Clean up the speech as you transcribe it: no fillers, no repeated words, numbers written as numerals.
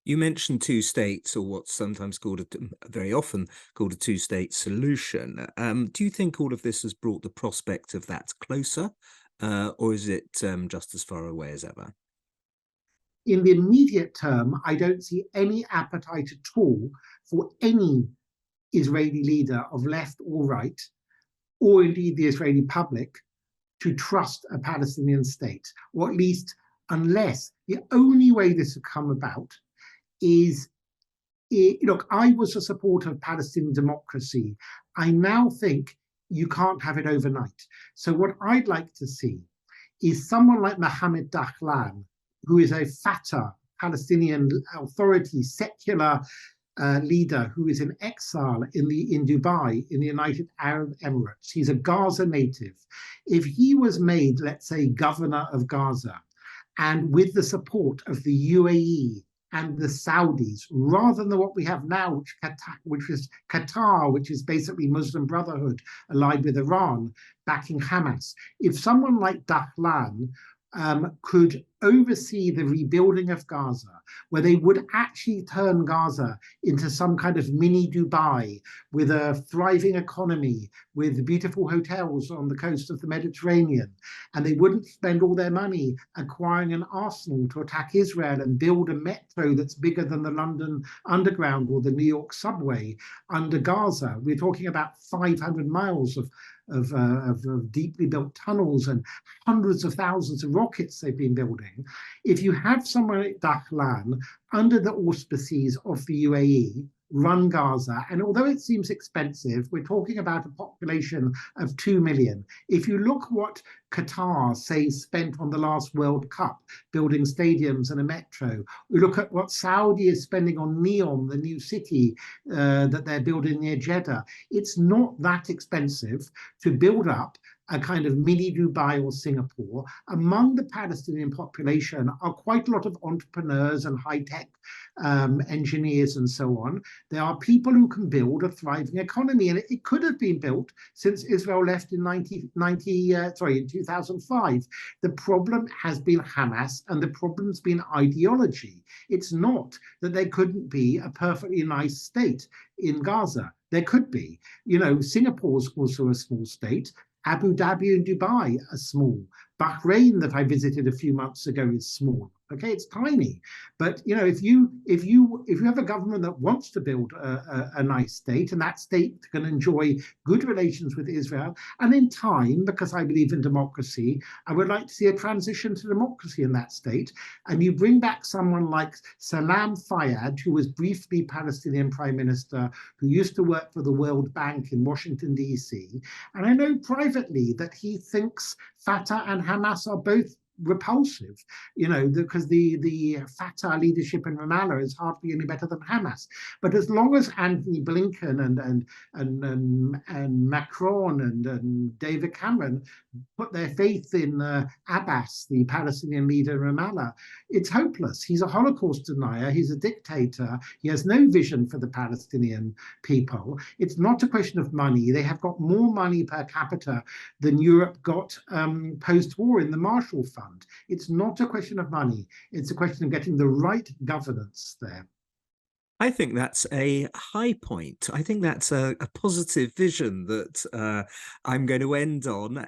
You mentioned two states, or what's sometimes called very often called a two-state solution. Do you think all of this has brought the prospect of that closer, or is it just as far away as ever? In the immediate term, I don't see any appetite at all for any Israeli leader of left or right, or indeed the Israeli public, to trust a Palestinian state, or at least unless the only way this would come about is look, I was a supporter of Palestinian democracy. I now think you can't have it overnight. So, what I'd like to see is someone like Mohamed Dahlan, who is a Fatah Palestinian Authority secular leader who is in exile in Dubai, in the United Arab Emirates. He's a Gaza native. If he was made, let's say, governor of Gaza, and with the support of the UAE and the Saudis, rather than what we have now, which is basically Muslim Brotherhood allied with Iran, backing Hamas. If someone like Dahlan could oversee the rebuilding of Gaza, where they would actually turn Gaza into some kind of mini Dubai with a thriving economy, with beautiful hotels on the coast of the Mediterranean, and they wouldn't spend all their money acquiring an arsenal to attack Israel and build a metro that's bigger than the London Underground or the New York subway under Gaza. We're talking about 500 miles of deeply built tunnels and hundreds of thousands of rockets they've been building. If you have someone like Dahlan under the auspices of the UAE run Gaza, and although it seems expensive, we're talking about a population of 2 million. If you look what Qatar, say, spent on the last World Cup building stadiums and a metro, we look at what Saudi is spending on Neom, the new city that they're building near Jeddah. It's not that expensive to build up a kind of mini Dubai or Singapore. Among the Palestinian population are quite a lot of entrepreneurs and high-tech engineers and so on. There are people who can build a thriving economy, and it could have been built since Israel left in 2005. The problem has been Hamas, and the problem's been ideology. It's not that there couldn't be a perfectly nice state in Gaza. There could be. You know, Singapore's also a small state. Abu Dhabi and Dubai are small. Bahrain, that I visited a few months ago, is small. Okay, it's tiny, but you know, if you have a government that wants to build a nice state, and that state can enjoy good relations with Israel, and in time, because I believe in democracy, I would like to see a transition to democracy in that state, and you bring back someone like Salam Fayyad, who was briefly Palestinian Prime Minister, who used to work for the World Bank in Washington, D.C., and I know privately that he thinks Fatah and Hamas are both repulsive, you know, because the Fatah leadership in Ramallah is hardly any better than Hamas. But as long as Anthony Blinken and Macron and David Cameron put their faith in Abbas, the Palestinian leader in Ramallah, it's hopeless. He's a Holocaust denier. He's a dictator. He has no vision for the Palestinian people. It's not a question of money. They have got more money per capita than Europe got post-war in the Marshall Fund. It's not a question of money. It's a question of getting the right governance there. I think that's a high point. I think that's a positive vision that I'm going to end on.